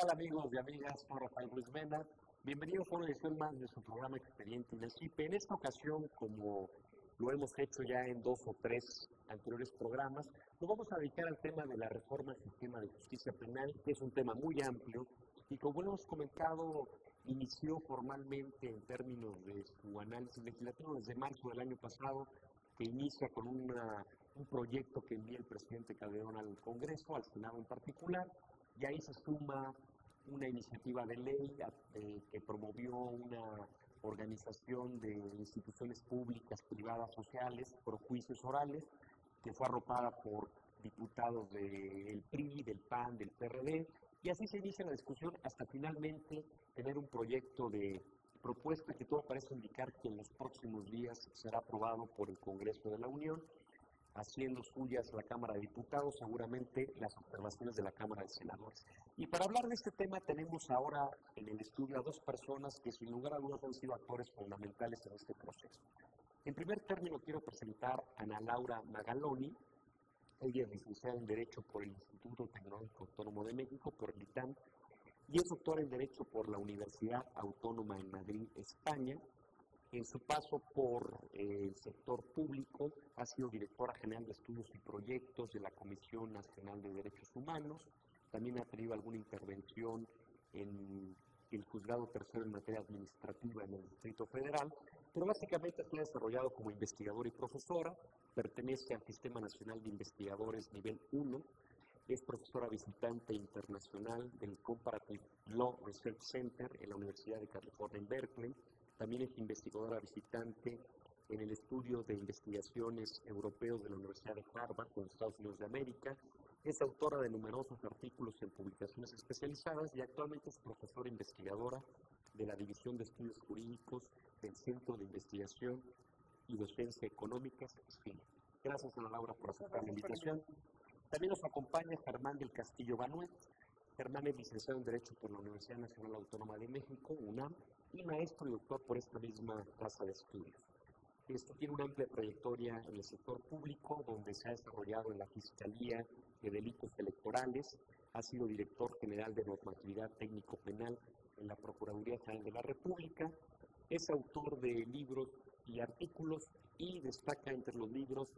tal amigos y amigas? Soy Rafael Ruiz Mena. Bienvenidos a una edición más de su programa Expediente INESIPE. En esta ocasión, como lo hemos hecho ya en 2 o 3 anteriores programas, nos vamos a dedicar al tema de la reforma al sistema de justicia penal, que es un tema muy amplio y, como hemos comentado, inició formalmente en términos de su análisis legislativo desde marzo del año pasado, que inicia con un proyecto que envía el presidente Calderón al Congreso, al Senado en particular, y ahí se suma una iniciativa de ley que promovió una organización de instituciones públicas, privadas, sociales, por juicios orales, que fue arropada por diputados del PRI, del PAN, del PRD, y así se inicia la discusión hasta finalmente tener un proyecto de propuesta que todo parece indicar que en los próximos días será aprobado por el Congreso de la Unión, haciendo suyas la Cámara de Diputados, seguramente las observaciones de la Cámara de Senadores. Y para hablar de este tema tenemos ahora en el estudio a dos personas que sin lugar a dudas han sido actores fundamentales en este proceso. En primer término quiero presentar a Ana Laura Magaloni. Ella es licenciada en Derecho por el Instituto Tecnológico Autónomo de México, por el ITAM, y es doctora en Derecho por la Universidad Autónoma en Madrid, España. En su paso por el sector público, ha sido directora general de estudios y proyectos de la Comisión Nacional de Derechos Humanos. También ha tenido alguna intervención en el Juzgado Tercero en materia administrativa en el Distrito Federal, pero básicamente se ha desarrollado como investigadora y profesora. Pertenece al Sistema Nacional de Investigadores Nivel 1. Es profesora visitante internacional del Comparative Law Research Center en la Universidad de California en Berkeley. También es investigadora visitante en el Estudio de Investigaciones Europeos de la Universidad de Harvard, en Estados Unidos de América. Es autora de numerosos artículos en publicaciones especializadas y actualmente es profesora investigadora de la División de Estudios Jurídicos del Centro de Investigación y Docencia Económicas, SFIL. Gracias, Ana Laura, por aceptar la invitación. También nos acompaña Germán del Castillo Banuet. Germán es licenciado en Derecho por la Universidad Nacional Autónoma de México, UNAM, y maestro y doctor por esta misma casa de estudios. Tiene una amplia trayectoria en el sector público, donde se ha desarrollado en la Fiscalía de Delitos Electorales, ha sido director general de Normatividad Técnico Penal en la Procuraduría General de la República, es autor de libros y artículos y destaca entre los libros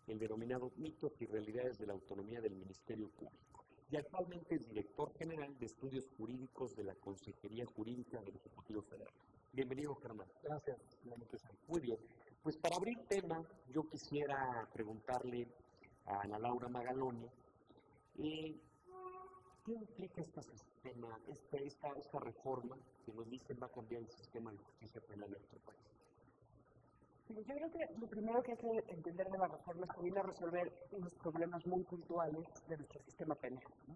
el denominado Mitos y Realidades de la Autonomía del Ministerio Público. Y actualmente es director general de estudios jurídicos de la Consejería Jurídica del Ejecutivo Federal. Bienvenido, Germán. Gracias. Muy bien. Pues para abrir tema, yo quisiera preguntarle a Ana Laura Magaloni, ¿qué implica este sistema, esta reforma que nos dicen va a cambiar el sistema de justicia penal en nuestro país? Yo creo que lo primero que hay que entender de la reforma es que viene a resolver unos problemas muy puntuales de nuestro sistema penal, ¿no?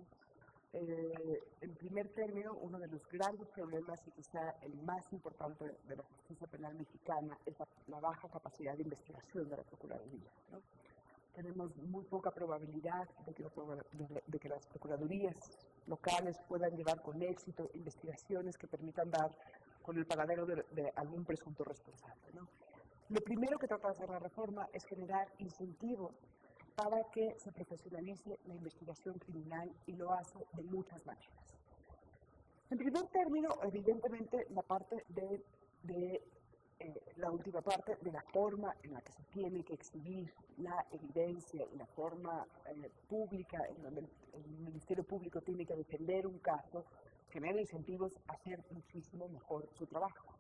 En primer término, uno de los grandes problemas y quizá el más importante de la justicia penal mexicana es la baja capacidad de investigación de la Procuraduría, ¿no? Tenemos muy poca probabilidad de que las procuradurías locales puedan llevar con éxito investigaciones que permitan dar con el paradero de algún presunto responsable, ¿no? Lo primero que trata de hacer la reforma es generar incentivos para que se profesionalice la investigación criminal y lo hace de muchas maneras. En primer término, evidentemente, la parte la última parte de la forma en la que se tiene que exhibir la evidencia y la forma pública en donde el Ministerio Público tiene que defender un caso, genera incentivos a hacer muchísimo mejor su trabajo.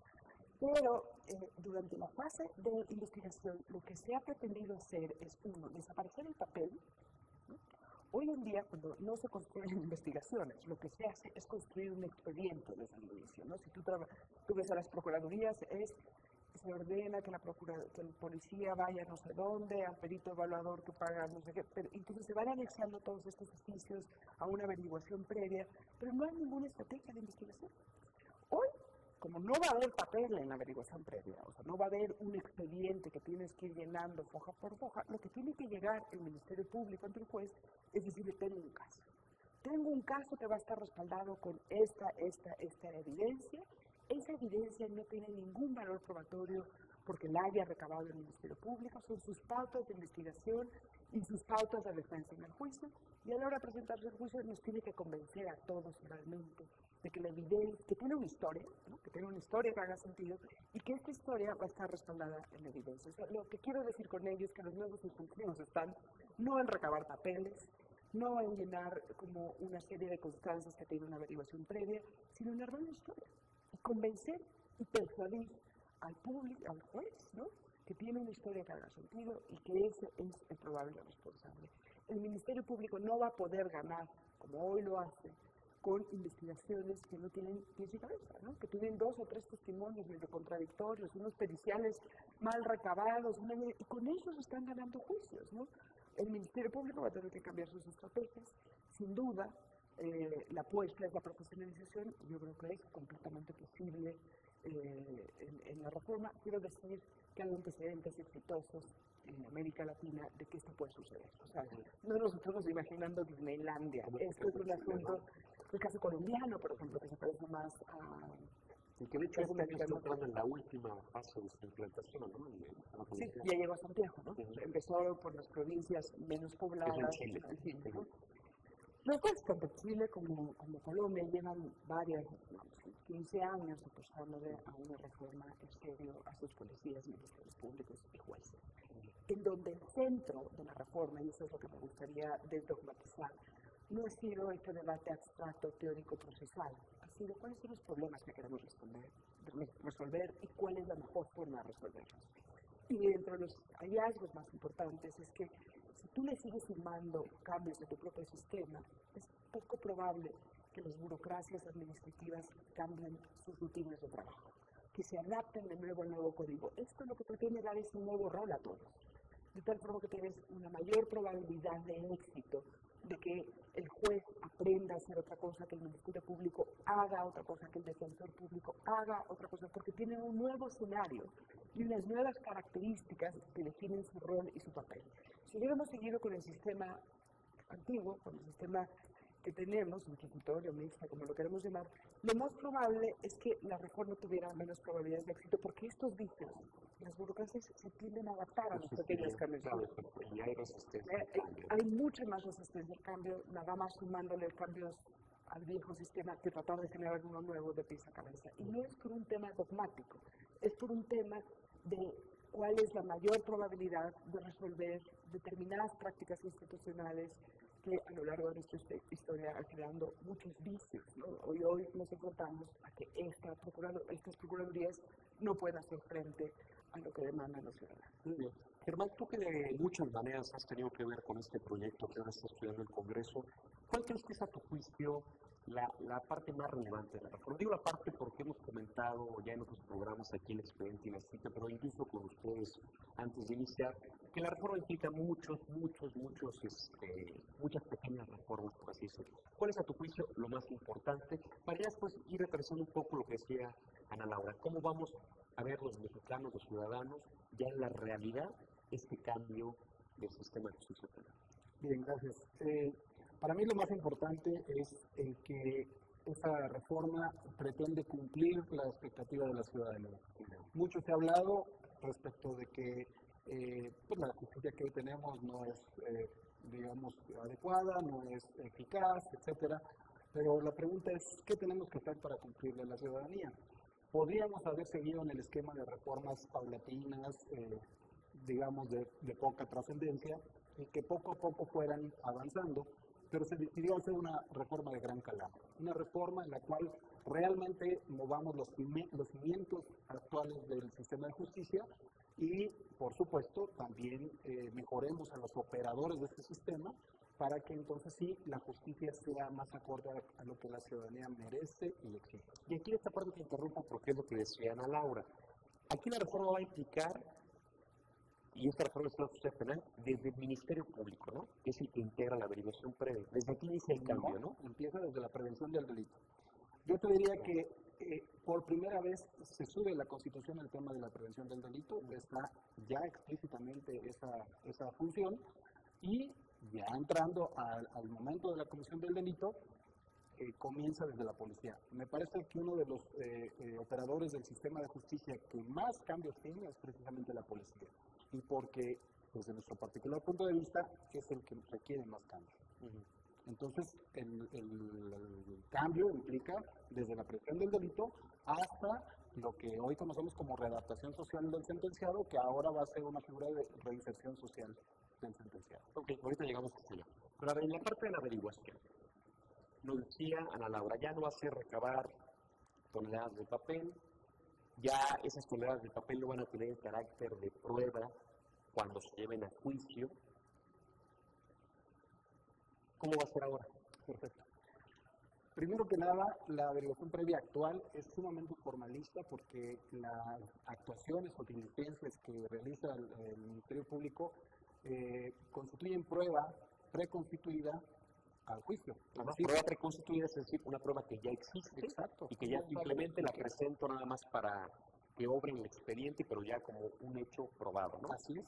Pero durante la fase de investigación, lo que se ha pretendido hacer es, uno, desaparecer el papel, ¿no? Hoy en día, cuando no se construyen investigaciones, lo que se hace es construir un expediente desde el inicio, ¿no? Si tú ves a las procuradurías, se ordena que el policía vaya no sé dónde, al perito evaluador que paga no sé qué, pero entonces se van anexando todos estos oficios a una averiguación previa, pero no hay ninguna estrategia de investigación. Hoy, como no va a haber papel en la averiguación previa, o sea, no va a haber un expediente que tienes que ir llenando foja por foja, lo que tiene que llegar el Ministerio Público ante el juez es decirle, tengo un caso. Tengo un caso que va a estar respaldado con esta evidencia. Esa evidencia no tiene ningún valor probatorio porque la haya recabado el Ministerio Público, son sus pautas de investigación y sus pautas de defensa en el juicio, y a la hora de presentarse el juicio nos tiene que convencer a todos realmente de que la evidencia, que tiene una historia, ¿no? Que tiene una historia que haga sentido, y que esta historia va a estar respaldada en evidencia. O sea, lo que quiero decir con ello es que los nuevos incentivos están no en recabar papeles, no en llenar como una serie de constancias que tienen una averiguación previa, sino en armar una historia, y convencer y persuadir al público, al juez, ¿no? Que tiene una historia que haga sentido y que ese es el probable responsable. El Ministerio Público no va a poder ganar, como hoy lo hace, con investigaciones que no tienen pies y cabeza, ¿no? Que tienen 2 o 3 testimonios medio contradictorios, unos periciales mal recabados, y con eso se están ganando juicios, ¿no? El Ministerio Público va a tener que cambiar sus estrategias, sin duda. La apuesta es la profesionalización, yo creo que es completamente posible en la reforma. Quiero decir que hay antecedentes exitosos en América Latina de que esto puede suceder. O sea, no nos estamos imaginando Disneylandia. Esto es un asunto, el caso colombiano, por ejemplo, que se parece más a... Y que de hecho está entrando en la última fase de su implantación, ¿no? Sí, ya llegó a Santiago, ¿no? Empezó por las provincias menos pobladas. En Chile. ¿No? Los jueces tanto Chile como Colombia llevan varias, 15 años apostando a una reforma en serio a sus policías, ministerios públicos y jueces. En donde el centro de la reforma, y eso es lo que me gustaría desdogmatizar, no ha sido este debate abstracto, teórico, procesal, ha sido cuáles son los problemas que queremos resolver y cuál es la mejor forma de resolverlos. Y entre los hallazgos más importantes es que si tú le sigues sumando cambios de tu propio sistema, es poco probable que las burocracias administrativas cambien sus rutinas de trabajo, que se adapten de nuevo al nuevo código. Esto lo que pretende dar es un nuevo rol a todos, de tal forma que tienes una mayor probabilidad de éxito, de que el juez aprenda a hacer otra cosa, que el Ministerio Público haga otra cosa, que el defensor público haga otra cosa, porque tienen un nuevo escenario y unas nuevas características que definen su rol y su papel. Si hubiéramos seguido con el sistema antiguo, con el sistema que tenemos, inquisitorio, mixta, como lo queremos llamar, lo más probable es que la reforma tuviera menos probabilidades de éxito, porque estos vicios, las burocracias se tienden a adaptar a los pequeños cambios. Claro, y hay resistencia. Hay mucha más resistencia al cambio, nada más sumándole cambios al viejo sistema que tratar de generar uno nuevo de pies a cabeza. Y no es por un tema dogmático, es por un tema de cuál es la mayor probabilidad de resolver determinadas prácticas institucionales que a lo largo de nuestra historia han generado muchos vicios, ¿no? Hoy nos encontramos a que estas procuradurías no pueden hacer frente a lo que demandan los ciudadanos. Muy bien. Germán, tú que de muchas maneras has tenido que ver con este proyecto que ahora está estudiando el Congreso, ¿cuál crees que es a tu juicio la parte más relevante de la reforma? Digo la parte porque hemos comentado ya en otros programas aquí en el Expediente y la Cita, pero incluso con ustedes antes de iniciar, que la reforma implica muchas pequeñas reformas, por así decirlo. ¿Cuál es a tu juicio lo más importante? Para ya después ir repensando un poco lo que decía Ana Laura, ¿cómo vamos a ver los mexicanos, los ciudadanos, ya en la realidad, este cambio del sistema de justicia penal? Bien, gracias. Para mí lo más importante es el que esa reforma pretende cumplir la expectativa de la ciudadanía. Mucho se ha hablado respecto de que pues la justicia que hoy tenemos no es, digamos, adecuada, no es eficaz, etcétera. Pero la pregunta es, ¿qué tenemos que hacer para cumplirle a la ciudadanía? Podríamos haber seguido en el esquema de reformas paulatinas, digamos, de poca trascendencia, y que poco a poco fueran avanzando, pero se decidió hacer una reforma de gran calado, una reforma en la cual realmente movamos los cimientos actuales del sistema de justicia y, por supuesto, también mejoremos a los operadores de este sistema para que entonces sí la justicia sea más acorde a lo que la ciudadanía merece y exige. Y aquí esta parte te interrumpo porque es lo que decía Ana Laura. Aquí la reforma va a implicar, y esta reforma es la justicia penal, desde el Ministerio Público, ¿no? Que es el que integra la averiguación previa. Desde aquí inicia el cambio, ¿no? Empieza desde la prevención del delito. Yo te diría que por primera vez se sube a la Constitución el tema de la prevención del delito, está ya explícitamente esa función, y ya entrando al momento de la comisión del delito, comienza desde la policía. Me parece que uno de los operadores del sistema de justicia que más cambios tiene es precisamente la policía, y porque desde nuestro particular punto de vista, es el que requiere más cambio. Entonces, el cambio implica desde la prevención del delito hasta lo que hoy conocemos como readaptación social del sentenciado, que ahora va a ser una figura de reinserción social del sentenciado. Ok, ahorita llegamos a ello. Pero a ver, en la parte de la averiguación, nos decía Ana Laura, ya no va a ser recabar toneladas de papel, ya esas toneladas de papel no van a tener carácter de prueba cuando se lleven a juicio. ¿Cómo va a ser ahora? Perfecto. Primero que nada, la averiguación previa actual es sumamente formalista porque las actuaciones o diligencias que realiza el Ministerio Público constituyen prueba preconstituida al juicio. Además, prueba preconstituida es decir, una prueba que ya existe. Exacto. Y que ya simplemente la presento nada más para que obre en el expediente, pero ya como un hecho probado, ¿no? Así es.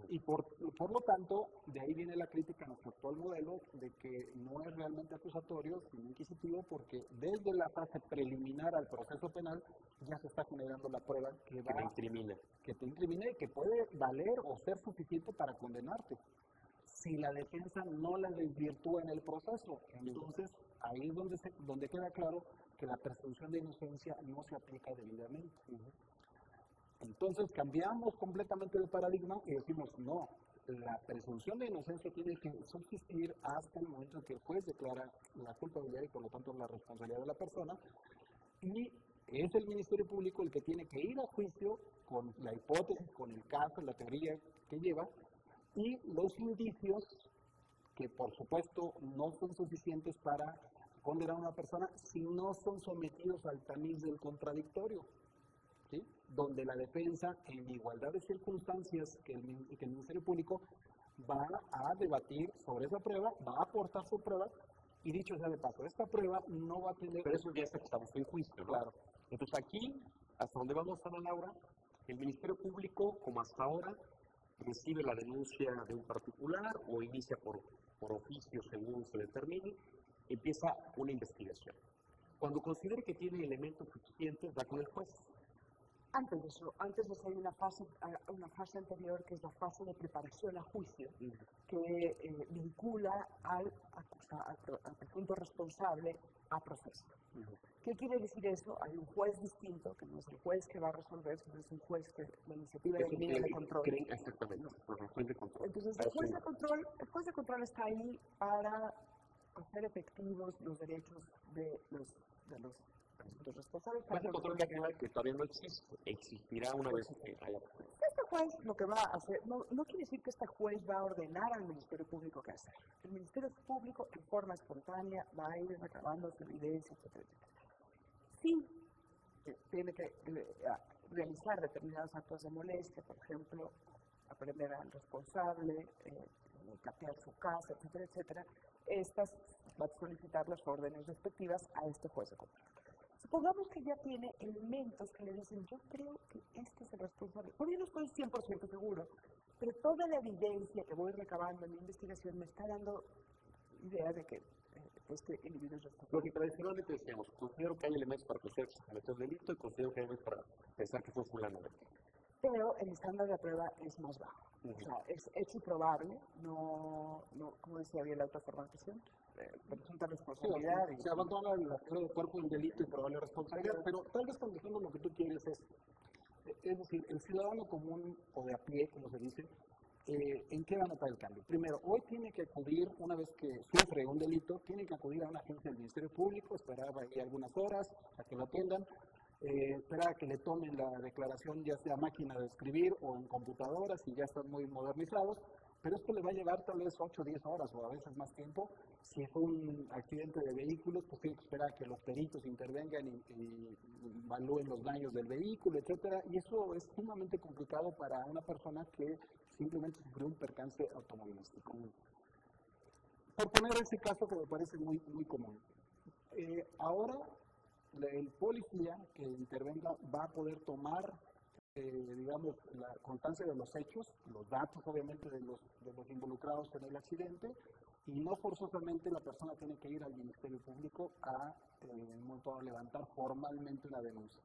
Y por lo tanto, de ahí viene la crítica a nuestro actual modelo de que no es realmente acusatorio, sino inquisitivo, porque desde la fase preliminar al proceso penal ya se está generando la prueba que te incrimina. Que te incrimina y que puede valer o ser suficiente para condenarte. Si la defensa no la desvirtúa en el proceso, entonces ahí es donde queda claro que la presunción de inocencia no se aplica debidamente. Entonces cambiamos completamente de paradigma y decimos, no, la presunción de inocencia tiene que subsistir hasta el momento en que el juez declara la culpabilidad y por lo tanto la responsabilidad de la persona, y es el Ministerio Público el que tiene que ir a juicio con la hipótesis, con el caso, la teoría que lleva, y los indicios que por supuesto no son suficientes para condenar a una persona si no son sometidos al tamiz del contradictorio. ¿Sí? Donde la defensa, en igualdad de circunstancias que el Ministerio Público, va a debatir sobre esa prueba, va a aportar su prueba, y dicho sea de paso, esta prueba no va a tener... Pero eso ya está que estamos en juicio, ¿no? Claro. Entonces aquí, hasta donde vamos, Ana Laura, el Ministerio Público, como hasta ahora, recibe la denuncia de un particular o inicia por oficio según se determine, empieza una investigación. Cuando considere que tiene elementos suficientes, va con el juez. Antes de eso hay una fase anterior que es la fase de preparación a juicio, que vincula al presunto responsable a proceso. ¿Qué quiere decir eso? Hay un juez distinto, que no es el juez que va a resolver, sino es un juez que la iniciativa de medida de control. Exactamente, el juez de control. Entonces, el juez de control está ahí para hacer efectivos los derechos de los responsables. El juez de control que todavía no existe, existirá una vez que haya. Este juez lo que va a hacer, no quiere decir que este juez va a ordenar al Ministerio Público qué hacer. El Ministerio Público, en forma espontánea, va a ir recabando su evidencia, etcétera, etcétera. Sí, tiene que realizar determinados actos de molestia, por ejemplo, aprender al responsable, catear su casa, etcétera, etcétera. Estas va a solicitar las órdenes respectivas a este juez de control. Supongamos que ya tiene elementos que le dicen, yo creo que este es el responsable. Por yo no estoy 100% seguro, pero toda la evidencia que voy recabando en mi investigación me está dando idea de que este individuo es responsable. Lo que tradicionalmente decíamos, considero que hay elementos para pensar que se cometió el delito y considero que hay elementos para pensar que fue fulano. Pero el estándar de prueba es más bajo. O sea, es hecho probable, no, como decía bien la autoformación, presunta responsabilidad. Se abandona la figura de cuerpo del delito y probable responsabilidad, pero tal vez cuando decimos lo que tú quieres es decir, el ciudadano común o de a pie, como se dice, ¿en qué va a notar el cambio? Primero, hoy tiene que acudir, una vez que sufre un delito, tiene que acudir a una agencia del Ministerio Público, esperar ahí algunas horas a que lo atiendan, esperar a que le tomen la declaración ya sea máquina de escribir o en computadoras, y ya están muy modernizados, pero esto le va a llevar tal vez 8 o 10 horas o a veces más tiempo. Si fue un accidente de vehículos, pues tiene que esperar a que los peritos intervengan y evalúen los daños del vehículo, etcétera, y eso es sumamente complicado para una persona que simplemente sufrió un percance automovilístico. Por poner ese caso que me parece muy, muy común. Ahora, el policía que intervenga va a poder tomar, digamos, la constancia de los hechos, los datos obviamente de los involucrados en el accidente, y no forzosamente la persona tiene que ir al Ministerio Público a levantar formalmente una denuncia.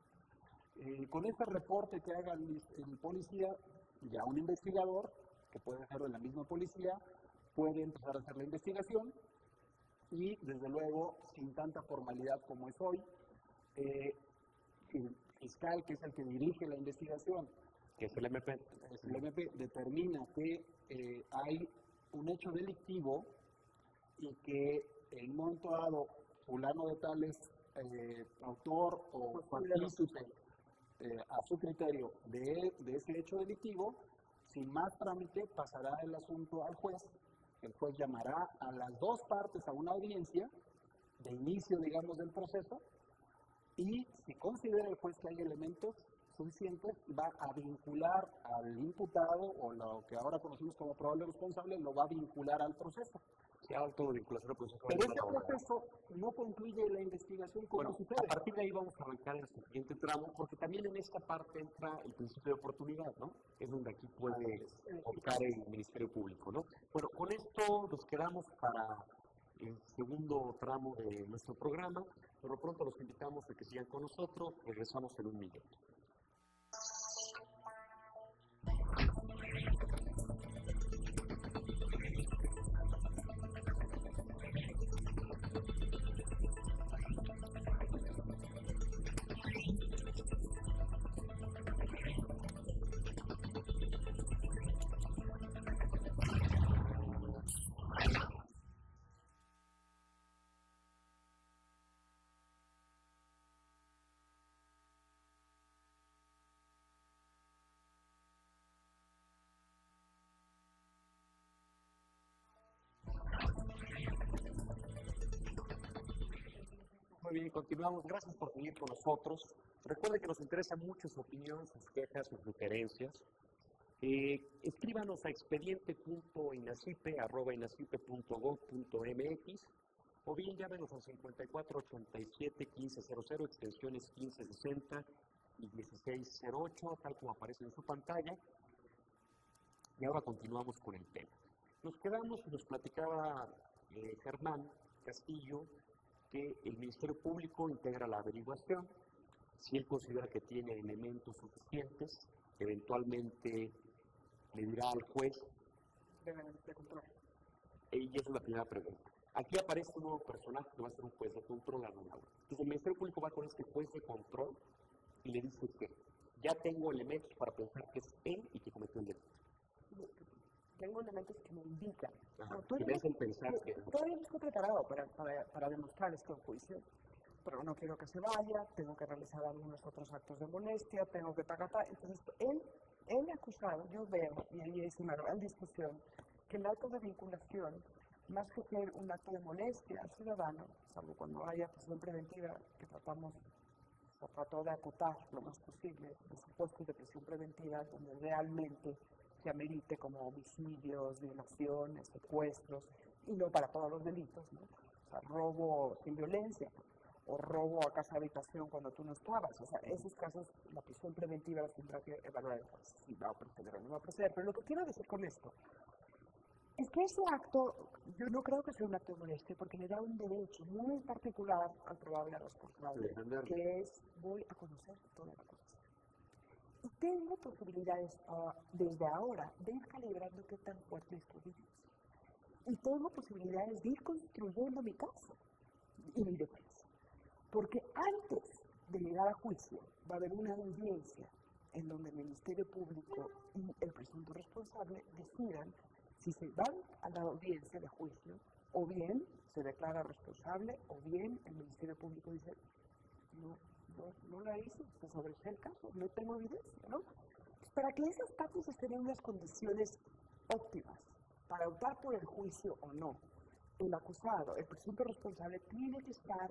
Con ese reporte que haga el policía, ya un investigador que puede ser de la misma policía, puede empezar a hacer la investigación y, desde luego, sin tanta formalidad como es hoy, el fiscal, que es el que dirige la investigación, que es el MP. El MP determina que hay un hecho delictivo y que el monto dado fulano de tales autor o partícipe a su criterio de ese hecho delictivo, sin más trámite pasará el asunto al juez. El juez llamará a las dos partes a una audiencia de inicio, digamos, del proceso, y si considera el juez que hay elementos suficientes, va a vincular al imputado, o lo que ahora conocemos como probable responsable, lo va a vincular al proceso. Se ha auto vinculación al proceso. Pero este proceso no concluye la investigación como sucede. A partir de ahí vamos a arrancar el siguiente tramo, porque también en esta parte entra el principio de oportunidad, ¿no? Es donde aquí puede optar el Ministerio Público, ¿no? Bueno, con esto nos quedamos para el segundo tramo de nuestro programa. Por lo pronto los invitamos a que sigan con nosotros. Regresamos en un minuto. Muy bien, continuamos. Gracias por seguir con nosotros. Recuerde que nos interesa mucho su opinión, sus quejas, sus sugerencias. Escríbanos a expediente.inacipe@inacipe.gov.mx o bien llámenos al 5487-1500, extensiones 1560 y 1608, tal como aparece en su pantalla. Y ahora continuamos con el tema. Nos quedamos y nos platicaba Germán Castillo que el Ministerio Público integra la averiguación. Si él considera que tiene elementos suficientes, eventualmente le dirá al juez. De control. Y esa es la primera pregunta. Aquí aparece un nuevo personaje que va a ser un juez de control. Entonces el Ministerio Público va con este juez de control y le dice que ya tengo elementos para pensar que es él y que cometió el delito. Tengo elementos que me indican. Que me hacen pensar que... Todavía no estoy preparado para demostrar esto en juicio, pero no quiero que se vaya, tengo que realizar algunos otros actos de molestia, tengo que pagar. Entonces, el acusado, yo veo, y ahí es una gran discusión, que el acto de vinculación, más que ser un acto de molestia al ciudadano, salvo cuando haya prisión preventiva, que trató de acotar lo más posible los supuestos de prisión preventiva, donde realmente se amerite como homicidios, violaciones, secuestros, y no para todos los delitos, ¿no? O sea, robo sin violencia, o robo a casa habitación cuando tú no estabas. O sea, esos casos, la prisión preventiva los tendrá que evaluar si va a proceder o no va a proceder. Pero lo que quiero decir con esto es que ese acto, yo no creo que sea un acto de molestia, porque le da un derecho muy particular al probable responsable, que es, voy a conocer toda la cosa. Y tengo posibilidades desde ahora de ir calibrando qué tan fuerte es tu evidencia. Y tengo posibilidades de ir construyendo mi caso y mi defensa. Porque antes de llegar a juicio va a haber una audiencia en donde el Ministerio Público y el presunto responsable decidan si se van a la audiencia de juicio o bien se declara responsable o bien el Ministerio Público dice no la hice, se sobresee el caso, no tengo evidencia, ¿no? Pues para que esas partes estén en unas condiciones óptimas para optar por el juicio o no, el acusado, el presunto responsable, tiene que estar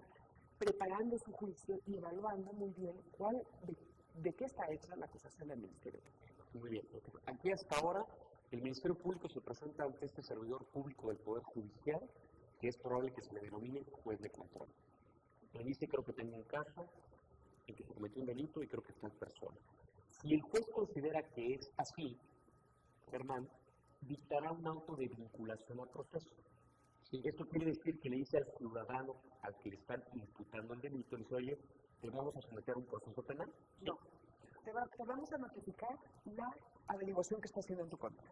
preparando su juicio y evaluando muy bien de qué está hecha la acusación del Ministerio Público. Muy bien. Aquí hasta ahora el Ministerio Público se presenta ante este servidor público del Poder Judicial, que es probable que se le denomine juez de control. Le dice, creo que tengo un caso en que se cometió un delito y creo que está en persona. Si el juez considera que es así, Germán, dictará un auto de vinculación al proceso. Sí. Esto quiere decir que le dice al ciudadano al que le están imputando el delito, le dice, oye, ¿te vamos a someter a un proceso penal? No. Te vamos a notificar la averiguación que está haciendo en tu contra.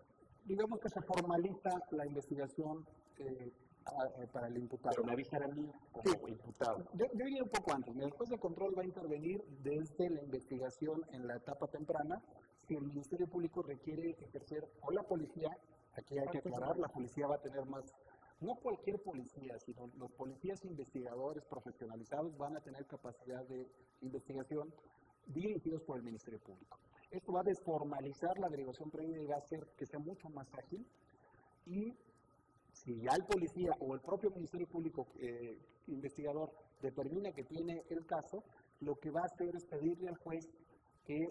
digamos que se formaliza la investigación para el imputado. Pero me avisan a mí como imputado. Yo diría un poco antes. El juez de control va a intervenir desde la investigación en la etapa temprana. Si el Ministerio Público requiere ejercer, o la policía, aquí hay que aclarar, la policía va a tener más, no cualquier policía, sino los policías investigadores profesionalizados van a tener capacidad de investigación dirigidos por el Ministerio Público. Esto va a desformalizar la derivación previa y va a hacer que sea mucho más ágil. Y si ya el policía o el propio Ministerio Público investigador determina que tiene el caso, lo que va a hacer es pedirle al juez que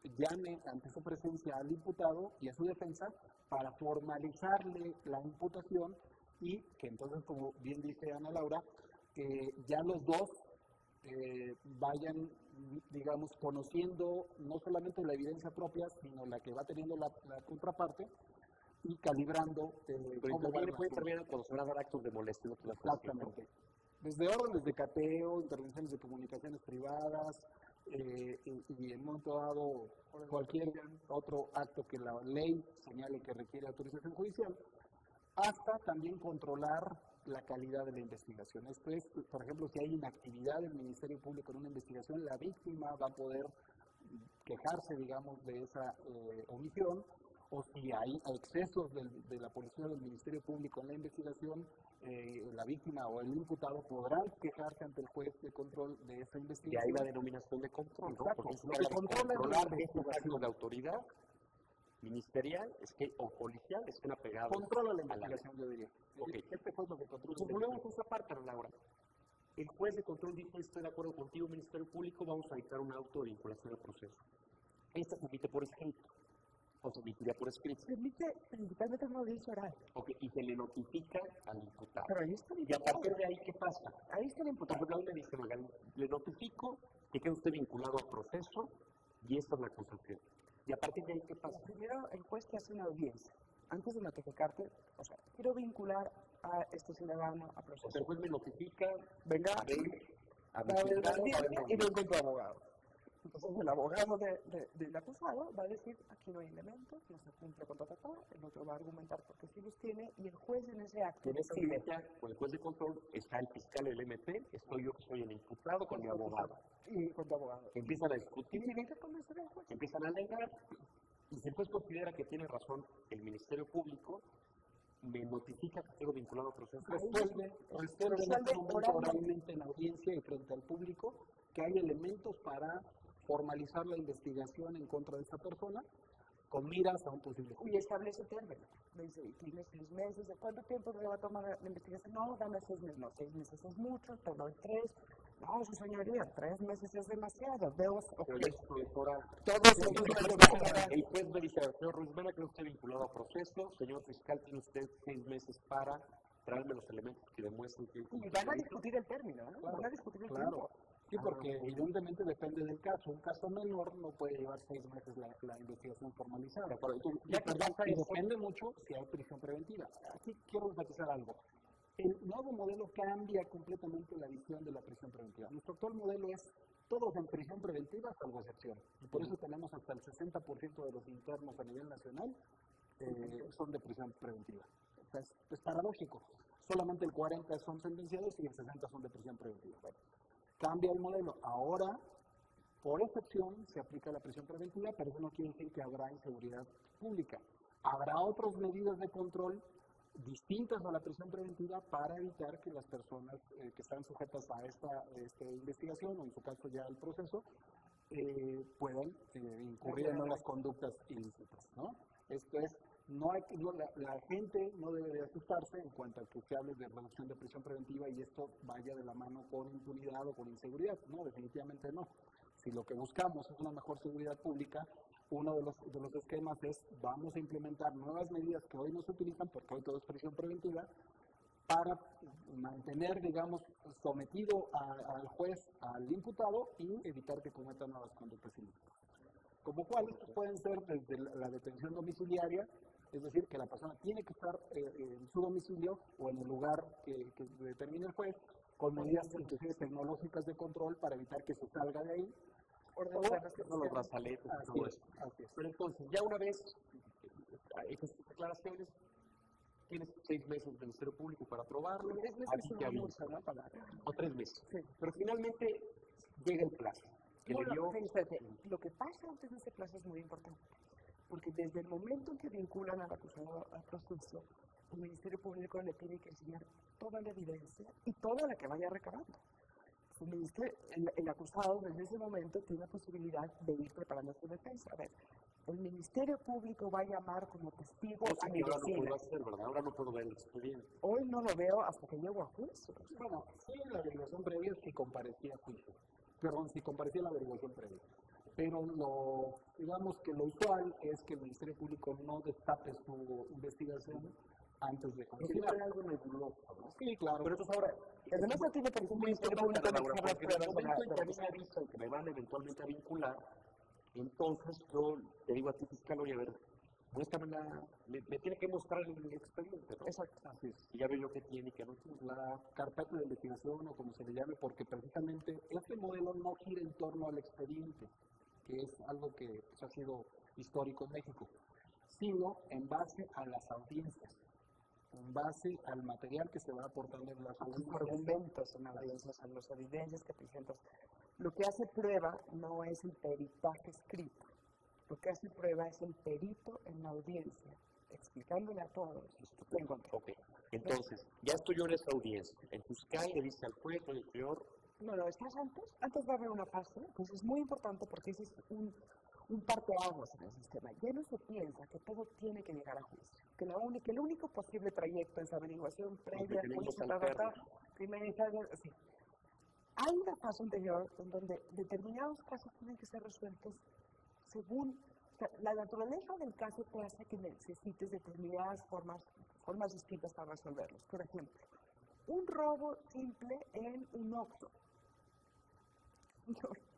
llame ante su presencia al imputado y a su defensa para formalizarle la imputación y que entonces, como bien dice Ana Laura, ya los dos vayan, digamos, conociendo no solamente la evidencia propia, sino la que va teniendo la contraparte y calibrando. Pero interviene puede intervenir cuando se van a dar actos de molestia. Exactamente. Desde órdenes de cateo, intervenciones de comunicaciones privadas, y en un momento dado cualquier otro acto que la ley señale que requiere autorización judicial, hasta también controlar la calidad de la investigación. Esto es, por ejemplo, si hay inactividad del Ministerio Público en una investigación, la víctima va a poder quejarse, digamos, de esa omisión, o si hay excesos de la policía o del Ministerio Público en la investigación, la víctima o el imputado podrán quejarse ante el juez de control de esa investigación. Y ahí la denominación de control, ¿no? Exacto. Porque es lo que controlar estos actos de autoridad ministerial o policial estén apegados. Controla la investigación, yo diría. Okay. Este fue lo que controla. Entonces, volvemos a esa parte, Laura. El juez de control dijo, estoy de acuerdo contigo, Ministerio Público, vamos a dictar un auto de vinculación al proceso. Esta se emite por escrito. O se emitiría por escrito. Se emite principalmente una audiencia oral. Ok, y se le notifica al imputado. Pero ahí está el Y a imputado. partir de ahí, ¿qué pasa? Ahí está el imputado. Entonces, le dice, le notifico que queda usted vinculado al proceso y esta es la acusación. Y a partir de ahí, ¿qué pasa? Primero, el juez te hace una audiencia. Antes de notificarte, o sea, quiero vincular a este ciudadano a proceso. O sea, el juez me notifica, Venga, a va a ver la mi audiencia y no encuentro abogado. Entonces el abogado del acusado va a decir, aquí no hay elementos, no se cumple con el otro va a argumentar porque sí los tiene, y el juez en ese acto en esa decide. audiencia, con el juez de control, está el fiscal del MP, estoy yo que soy el imputado con mi abogado. Y con tu abogado. Empiezan a discutir, Y tienen que convencer al juez. empiezan a alegar, y si el juez considera que tiene razón el Ministerio Público, me notifica que tengo vinculado al proceso. Resuelve oralmente en la audiencia y frente al público que hay elementos para formalizar la investigación en contra de esa persona con miras a un posible juicio. Y establece término. Dice, tienes 6 meses, ¿de cuánto tiempo me va a tomar la investigación? No, dame 6 meses. No, 6 meses es mucho, te doy 3. No, su señoría, 3 meses es demasiado. Veo, Pero ya es oral. todos esos meses. El juez me dice, señor Ruiz Mena, que usted vinculado a proceso, señor fiscal, tiene usted 6 meses para traerme los elementos que demuestren que... Y van a discutir el término, ¿no? Claro, Van a discutir el claro. tiempo. Sí, porque evidentemente depende del caso. Un caso menor no puede llevar 6 meses la investigación formalizada. Y depende mucho si hay prisión preventiva. Aquí quiero enfatizar algo. El nuevo modelo cambia completamente la visión de la prisión preventiva. Nuestro actual modelo es todos en prisión preventiva, salvo excepción. Y por eso tenemos hasta el 60% de los internos a nivel nacional son de prisión preventiva. O sea, es paradójico. Solamente el 40% son sentenciados y el 60% son de prisión preventiva. Bueno, cambia el modelo. Ahora, por excepción, se aplica la prisión preventiva, pero eso no quiere decir que habrá inseguridad pública. Habrá otras medidas de control distintas a la prisión preventiva para evitar que las personas que están sujetas a esta investigación, o en su caso ya el proceso, puedan incurrir en nuevas conductas ilícitas, ¿no? Esto es, la gente no debe de asustarse en cuanto a que se hable de reducción de prisión preventiva y esto vaya de la mano con impunidad o con inseguridad. No, definitivamente no. Si lo que buscamos es una mejor seguridad pública, uno de los esquemas es vamos a implementar nuevas medidas que hoy no se utilizan, porque hoy todo es prisión preventiva, para mantener, digamos, sometido al juez, al imputado y evitar que cometa nuevas conductas ilícitas. Como cuáles pueden ser desde la detención domiciliaria, es decir, que la persona tiene que estar en su domicilio o en el lugar que determine el juez, con medidas inclusive tecnológicas de control para evitar que se salga de ahí. Los brazaletes, todo eso. Así es. Pero entonces, ya una vez estas declaraciones, tienes 6 meses del Ministerio Público para aprobarlo, 3 meses así es que una mucha, ¿no? o 3 meses. Sí. Pero finalmente llega el plazo, que le dio... Fíjate, lo que pasa antes de ese plazo es muy importante, porque desde el momento en que vinculan al acusado al proceso, el Ministerio Público le tiene que enseñar toda la evidencia y toda la que vaya recabando. El acusado desde ese momento tiene la posibilidad de ir preparando su defensa. A ver, el Ministerio Público va a llamar como testigo a mi ahora vecina. no puedo hacer, ¿verdad? Ahora no puedo ver el expediente. Hoy no lo veo hasta que llego a juicio. Bueno, sí, la averiguación previa sí comparecía a juicio. Perdón, sí comparecía la averiguación previa. Pero digamos que lo usual es que el Ministerio Público no destape su investigación antes de considerar. Es algo nebuloso, ¿no? Sí, claro. Pero entonces ahora, Además, no tiene por muy Ministerio importante Público la anexar las porque en el pruebas de la momento en que a mí me avisan que me van eventualmente a vincular, entonces yo le digo a ti, fiscal, oye, a ver, muéstrame me tiene que mostrar el expediente, ¿no? Exacto. Así es. Y ya veo yo qué tiene y qué no tiene. La carpeta de investigación o como se le llame, porque precisamente este modelo no gira en torno al expediente, que es algo que ha sido histórico en México, sino en base a las audiencias, en base al material que se va aportando en las A los audiencias. argumentos en audiencias, a las evidencias que presentas. Lo que hace prueba no es el peritaje escrito, lo que hace prueba es el perito en la audiencia, explicándole a todos lo que encontró. Ok, entonces, ya estoy yo en esa audiencia. El fiscal le dice al juez, oye, señor, No, estás antes va a haber una fase, pues es muy importante porque ese es un parteaguas en el sistema. Ya no se piensa que todo tiene que llegar a juicio, que el único posible trayecto es averiguación previa, juicio, criminalizar, así. Hay una fase anterior en donde determinados casos tienen que ser resueltos según, o sea, la naturaleza del caso te hace que necesites determinadas formas distintas para resolverlos. Por ejemplo, un robo simple en un Oxxo.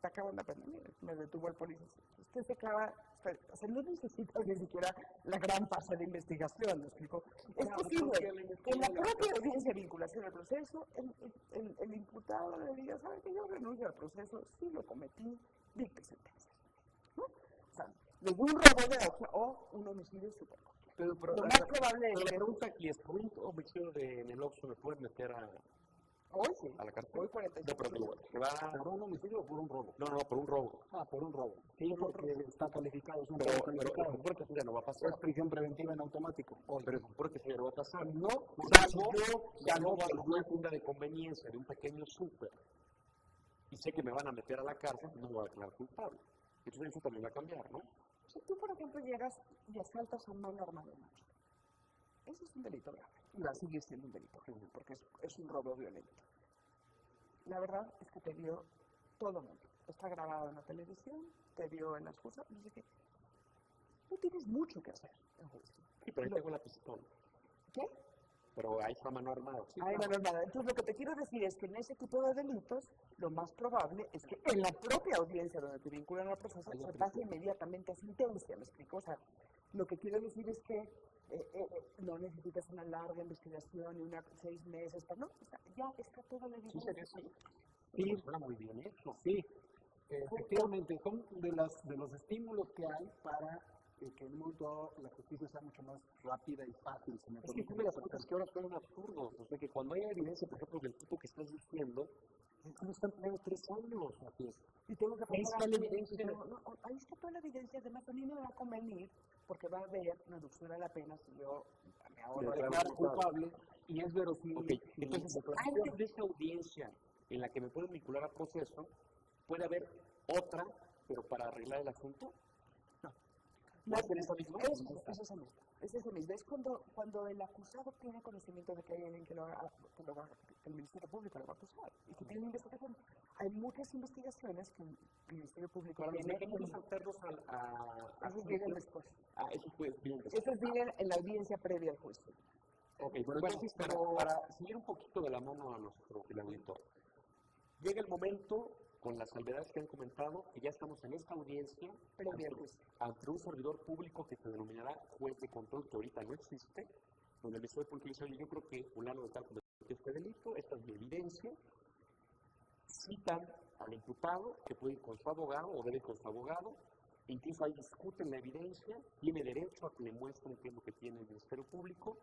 Se acaba la pandemia, me detuvo el policía. Usted se clava, o sea, no necesita ni siquiera la gran fase de investigación, ¿me explico? Es posible que en la propia audiencia de vinculación al proceso, el imputado le diga, ¿sabe que yo renuncio al proceso? Sí lo cometí, dicte sentencia. ¿No? O sea, desde un robo de Oxxo o un homicidio súper pero lo más probable es la que pregunta aquí es, ¿por un homicidio en el Oxxo me pueden meter a la cárcel? Hoy 45. ¿Por un homicidio o por un robo? No, por un robo. Ah, por un robo. Sí, porque está calificado, es un Pero robo calificado. supone que eso ya no va a pasar. Es prisión preventiva en automático. Pero supone que eso ya no va a pasar. No, Salvo alguna funda de conveniencia de un pequeño súper y sé que me van a meter a la cárcel, no me voy a declarar culpable. Entonces eso también va a cambiar, ¿no? Si tú, por ejemplo, llegas y asaltas a un mano armado, eso es un delito grave. Y va a seguir siendo un delito grave, porque es un robo violento. La verdad es que te vio todo el mundo. Está grabado en la televisión, te vio en las cosas, no sé qué. No tienes mucho que hacer en juicio. Sí, pero ahí tengo la pistola. ¿Qué? Pero ahí está mano armada. Sí, Hay mano armada. Entonces, lo que te quiero decir es que en ese tipo de delitos, lo más probable es que en la propia audiencia donde te vinculan al proceso, se pase inmediatamente a sentencia, ¿me explico? O sea, lo que quiero decir es que no necesitas una larga investigación y 6 meses, no, o sea, ya está toda la evidencia. Sí, suena muy bien eso. Sí, efectivamente, son de los estímulos que hay para que en un momento dado la justicia sea mucho más rápida y fácil. Es que tú me das cuenta que ahora son absurdos. O sea, que cuando hay evidencia, por ejemplo, del tipo que estás diciendo, no están peleando 3 años. Así es. Y tengo que ahí está la evidencia. Ahí está toda la evidencia. Además, a mí me va a convenir porque va a haber reducción a la pena si yo me ahorro declaro culpable y es verosímil. Okay. Entonces, antes de esa audiencia en la que me pueden vincular al proceso, puede haber otra, pero para arreglar el asunto. No, es esa misma. Es esa misma. Es cuando el acusado tiene conocimiento de que hay alguien que el Ministerio Público lo va a acusar y que tiene una investigación. Hay muchas investigaciones que el Ministerio Público tiene. Dejemos saltarnos a esos vienen después. Esos vienen después. Esos vienen en la audiencia previa al juicio. Ok, bueno, entonces, para seguir un poquito de la mano a nuestro auditor, llega el momento, con las salvedades que han comentado, que ya estamos en esta audiencia ante un servidor público que se denominará juez de control, que ahorita no existe, donde el Ministerio Público dice, oye, yo creo que fulano de tal cometió este delito, esta es mi evidencia, citan al imputado, que puede ir con su abogado o debe ir con su abogado, Incluso ahí discuten la evidencia, tiene derecho a que le muestren qué es lo que tiene el Ministerio Público.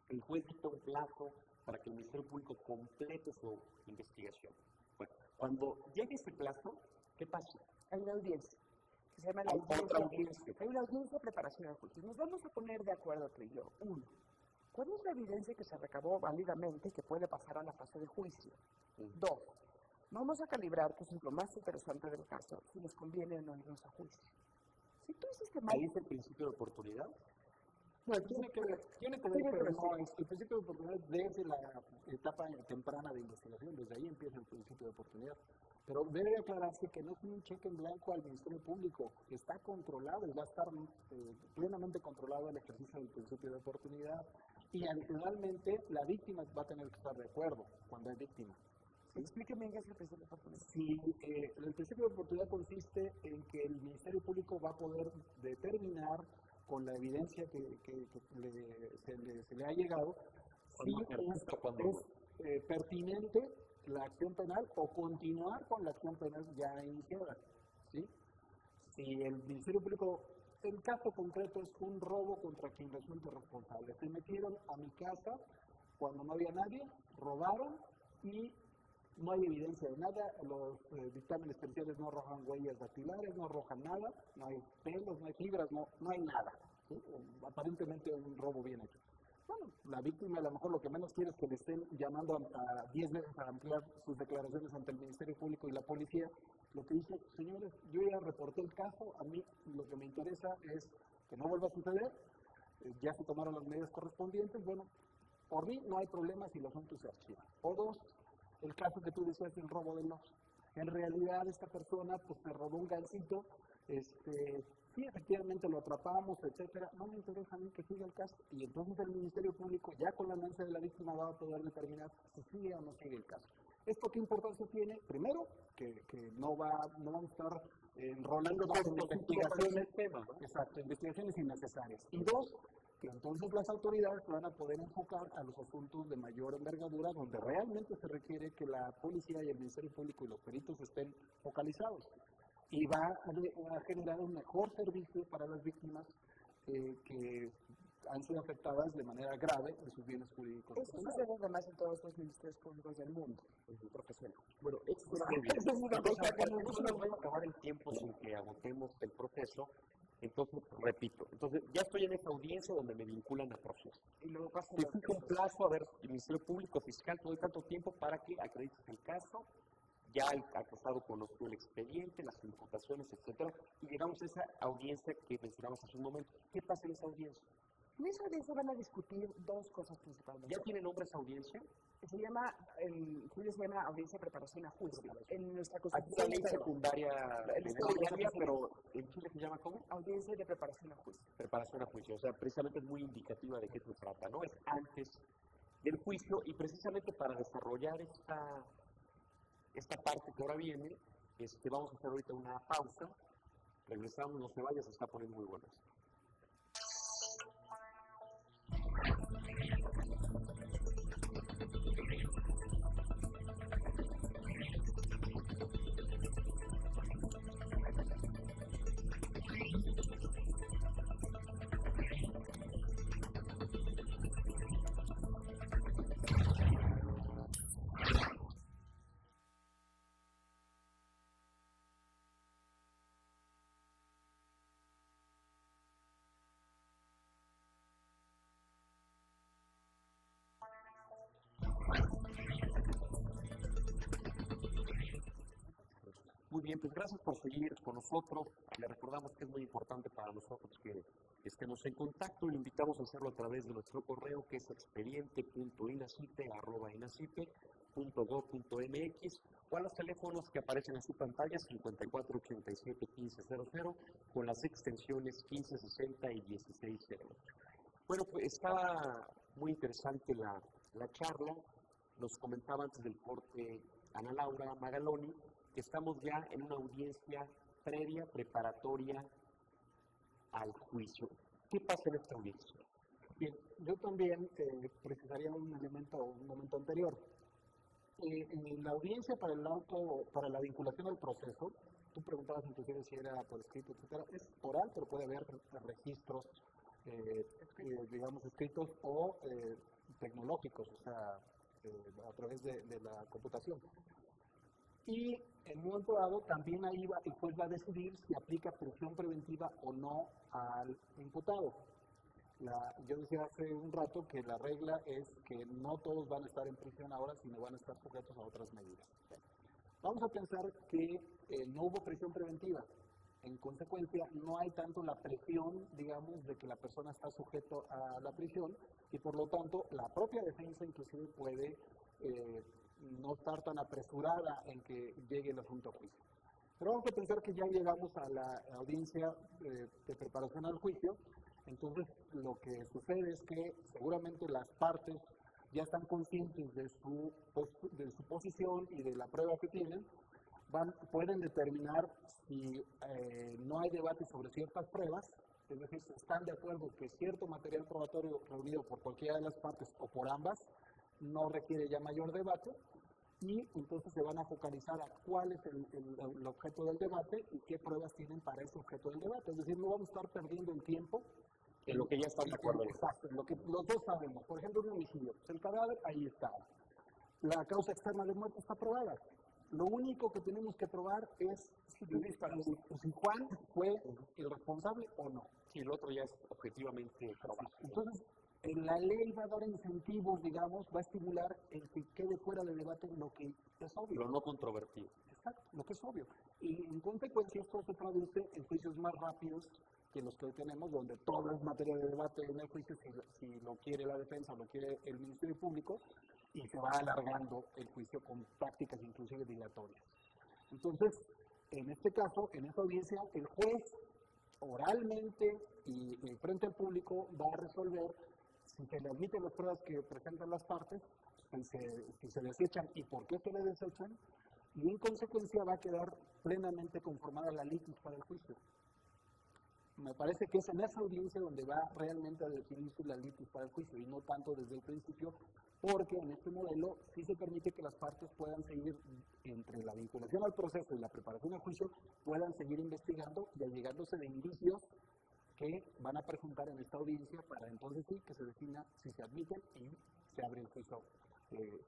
El juez dicta un plazo para que el Ministerio Público complete su investigación. Bueno, cuando llegue ese plazo, ¿qué pasa? Hay una audiencia, que se llama la audiencia. Hay una audiencia de preparación al juicio. Nos vamos a poner de acuerdo tú y yo. Uno, ¿cuál es la evidencia que se recabó válidamente y que puede pasar a la fase de juicio? Dos, vamos a calibrar, que es lo más interesante del caso, si les conviene o no irnos a juicio. Si tú hiciste mal... ¿Ahí es el principio de oportunidad? Bueno, tiene que ver, pero no, el principio de oportunidad desde la etapa temprana de investigación, desde ahí empieza el principio de oportunidad. Pero debe aclararse que no es un cheque en blanco al Ministerio Público, está controlado y va a estar plenamente controlado el ejercicio del principio de oportunidad, y adicionalmente la víctima va a tener que estar de acuerdo cuando es víctima. Explíqueme qué es el principio de oportunidad. Sí, el principio de oportunidad consiste en que el Ministerio Público va a poder determinar con la evidencia que se le ha llegado si es pertinente la acción penal o continuar con la acción penal ya iniciada. ¿Sí? Si el Ministerio Público, el caso concreto es un robo contra quien resulte responsable. Se metieron a mi casa cuando no había nadie, robaron y no hay evidencia de nada, los dictámenes periciales no arrojan huellas dactilares, no arrojan nada, no hay pelos, no hay fibras, no hay nada. ¿Sí? Aparentemente un robo bien hecho. Bueno, la víctima a lo mejor lo que menos quiere es que le estén llamando a 10 veces a ampliar sus declaraciones ante el Ministerio Público y la policía. Lo que dice, señores, yo ya reporté el caso, a mí lo que me interesa es que no vuelva a suceder, ya se tomaron las medidas correspondientes, bueno, por mí no hay problema si los asuntos se archivan. O dos, el caso que tú decías del robo de los. En realidad esta persona pues se robó un gancito, sí, efectivamente lo atrapamos, etcétera, no me interesa a mí que siga el caso, y entonces el Ministerio Público ya con la anuencia de la víctima va a poder determinar si sigue o no sigue el caso. ¿Esto qué importancia tiene? Primero, que no vamos a estar enrolando en investigaciones, exacto, investigaciones innecesarias. Y dos, que entonces las autoridades van a poder enfocar a los asuntos de mayor envergadura, donde realmente se requiere que la policía y el Ministerio Público y los peritos estén focalizados. Y va a generar un mejor servicio para las víctimas que han sido afectadas de manera grave en sus bienes jurídicos. Eso sucede además en todos los ministerios públicos del mundo, profesional. Bueno, eso es muy bien. No nos va a acabar el tiempo sin que agotemos el proceso. Entonces, repito, ya estoy en esa audiencia donde me vinculan a proceso. Y luego pasa te fijo un plazo, a ver, el Ministerio Público, Fiscal, te doy tanto tiempo para que acredites el caso, ya el acusado conoció el expediente, las imputaciones, etcétera, y llegamos a esa audiencia que mencionamos hace un momento. ¿Qué pasa en esa audiencia? En esa audiencia van a discutir dos cosas principalmente. ¿Ya tiene nombre esa audiencia? Se llama audiencia de preparación a juicio. En nuestra Constitución. Aquí la ley secundaria, pero en Chile se llama ¿cómo? Audiencia de preparación a juicio. Preparación a juicio, o sea, precisamente es muy indicativa de qué se trata, ¿no? Es antes del juicio y precisamente para desarrollar esta parte que ahora viene, vamos a hacer ahorita una pausa, regresamos, no se vaya, se está poniendo muy bueno esto. Muy bien, pues gracias por seguir con nosotros. Le recordamos que es muy importante para nosotros que estemos en contacto. Le invitamos a hacerlo a través de nuestro correo, que es expediente.inacipe@inacipe.gov.mx, o a los teléfonos que aparecen en su pantalla, 5487-1500, con las extensiones 1560 y 1608. Bueno, pues estaba muy interesante la charla. Nos comentaba antes del corte Ana Laura Magaloni que estamos ya en una audiencia previa, preparatoria al juicio. ¿Qué pasa en esta audiencia? Bien, yo también precisaría un momento anterior. En la audiencia para la vinculación al proceso, tú preguntabas inclusive si era por escrito, etcétera, es oral, pero puede haber registros, digamos, escritos o tecnológicos, o sea, a través de la computación. Y en un momento dado también ahí el juez va a decidir si aplica prisión preventiva o no al imputado. Yo decía hace un rato que la regla es que no todos van a estar en prisión ahora, sino van a estar sujetos a otras medidas. Vamos a pensar que no hubo prisión preventiva. En consecuencia, no hay tanto la presión, digamos, de que la persona está sujeto a la prisión y por lo tanto la propia defensa inclusive puede no estar tan apresurada en que llegue el asunto a juicio. Pero vamos a pensar que ya llegamos a la audiencia de preparación al juicio. Entonces, lo que sucede es que seguramente las partes ya están conscientes de su posición y de la prueba que tienen, pueden determinar si no hay debate sobre ciertas pruebas, es decir, si están de acuerdo que cierto material probatorio reunido por cualquiera de las partes o por ambas no requiere ya mayor debate, y entonces se van a focalizar a cuál es el objeto del debate y qué pruebas tienen para ese objeto del debate. Es decir, no vamos a estar perdiendo el tiempo en lo que ya están de acuerdo. Exacto, en lo que los dos sabemos. Por ejemplo, un homicidio. Pues el cadáver ahí está. La causa externa de muerte está probada. Lo único que tenemos que probar es si Juan fue el responsable o no. Si el otro ya es objetivamente probado. Entonces, la ley va a dar incentivos, digamos, va a estimular el que quede fuera de debate lo que es obvio. Lo no controvertido. Exacto, lo que es obvio. Y en consecuencia esto se traduce en juicios más rápidos que los que hoy tenemos, donde todo es materia de debate en el juicio, si lo quiere la defensa o lo quiere el Ministerio Público, y se va alargando el juicio con prácticas inclusive dilatorias. Entonces, en este caso, en esta audiencia, el juez oralmente y frente al público va a resolver si se le admiten las pruebas que presentan las partes, si se desechan y por qué se le desechan, y en consecuencia va a quedar plenamente conformada la litis para el juicio. Me parece que es en esa audiencia donde va realmente a definirse la litis para el juicio y no tanto desde el principio, porque en este modelo sí se permite que las partes puedan seguir, entre la vinculación al proceso y la preparación al juicio, puedan seguir investigando y allegándose de indicios que van a presentar en esta audiencia para entonces sí que se defina si se admiten y se abre el juicio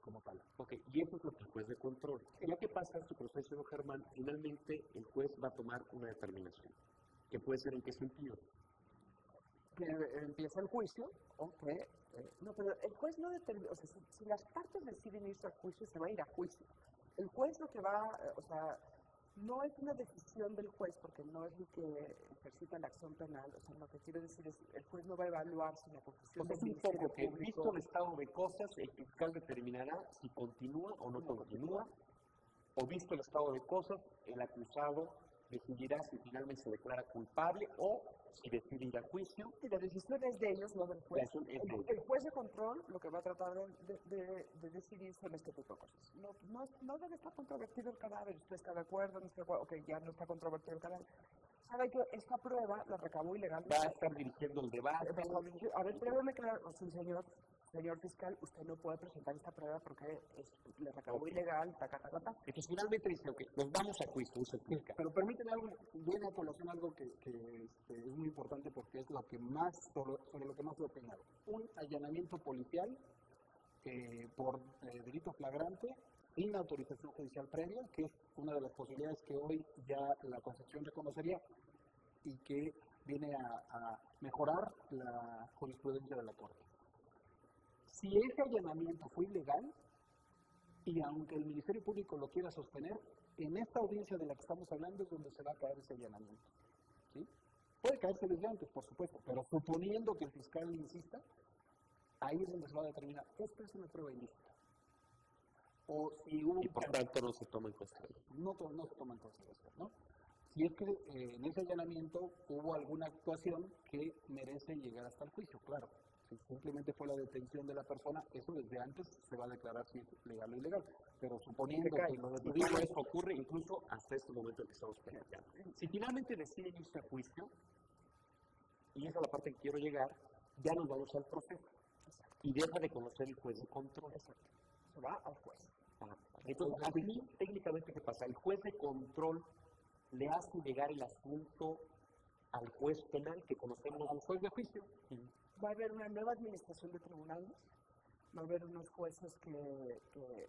como tal. Ok, y eso es lo que el juez de control. Ya que pasa este proceso, Germán, finalmente el juez va a tomar una determinación. ¿Que puede ser en qué sentido? Que empieza el juicio, no, pero el juez no determina, o sea, si las partes deciden irse a juicio, se va a ir a juicio. El juez lo que va, o sea, no es una decisión del juez, porque no es el que ejercita la acción penal, o sea, lo que quiero decir es, el juez no va a evaluar si la conclusión Pues es un poco que, visto el estado de cosas, el fiscal determinará si continúa o no continúa, o visto el estado de cosas, el acusado decidirá si finalmente se declara culpable o si decide ir a juicio. Y la decisión es de ellos, no del juez. El juez de control lo que va a tratar de decidir son este tipo de cosas. No debe estar controvertido el cadáver. ¿Usted está de acuerdo? ¿No está de acuerdo? Ok, ya no está controvertido el cadáver. ¿Sabe que esta prueba la recabó ilegalmente? Va a estar dirigiendo el debate. A ver, pruébeme que señor fiscal, usted no puede presentar esta prueba porque le recabó ilegal, Entonces finalmente dice, ok, nos vamos a juicio, dice el fiscal. Pero permíteme algo, viene a colación algo que es muy importante porque es lo que más, sobre lo que más he opinado. Un allanamiento policial por delito flagrante sin autorización judicial previa, que es una de las posibilidades que hoy ya la Constitución reconocería y que viene a mejorar la jurisprudencia de la Corte. Si ese allanamiento fue ilegal, y aunque el Ministerio Público lo quiera sostener, en esta audiencia de la que estamos hablando es donde se va a caer ese allanamiento. ¿Sí? Puede caerse desde antes, por supuesto, pero suponiendo que el fiscal insista, ahí es donde se va a determinar, esta es una prueba ilícita. O si hubo y por tanto no se toma en consideración. No se toma en consideración, ¿no? Si es que en ese allanamiento hubo alguna actuación que merece llegar hasta el juicio, claro. Si simplemente fue la detención de la persona, eso desde antes se va a declarar si es legal o ilegal. Pero suponiendo que lo detenido eso ocurre incluso hasta este momento en que estamos planteando. Si finalmente deciden irse a juicio, y esa es la parte que quiero llegar, ya nos vamos al proceso. Y deja de conocer el juez de control. Exacto. Se va al juez. Entonces, aquí técnicamente, ¿qué pasa? El juez de control le hace llegar el asunto al juez penal que conocemos, al juez de juicio. Va a haber una nueva administración de tribunales, va a haber unos jueces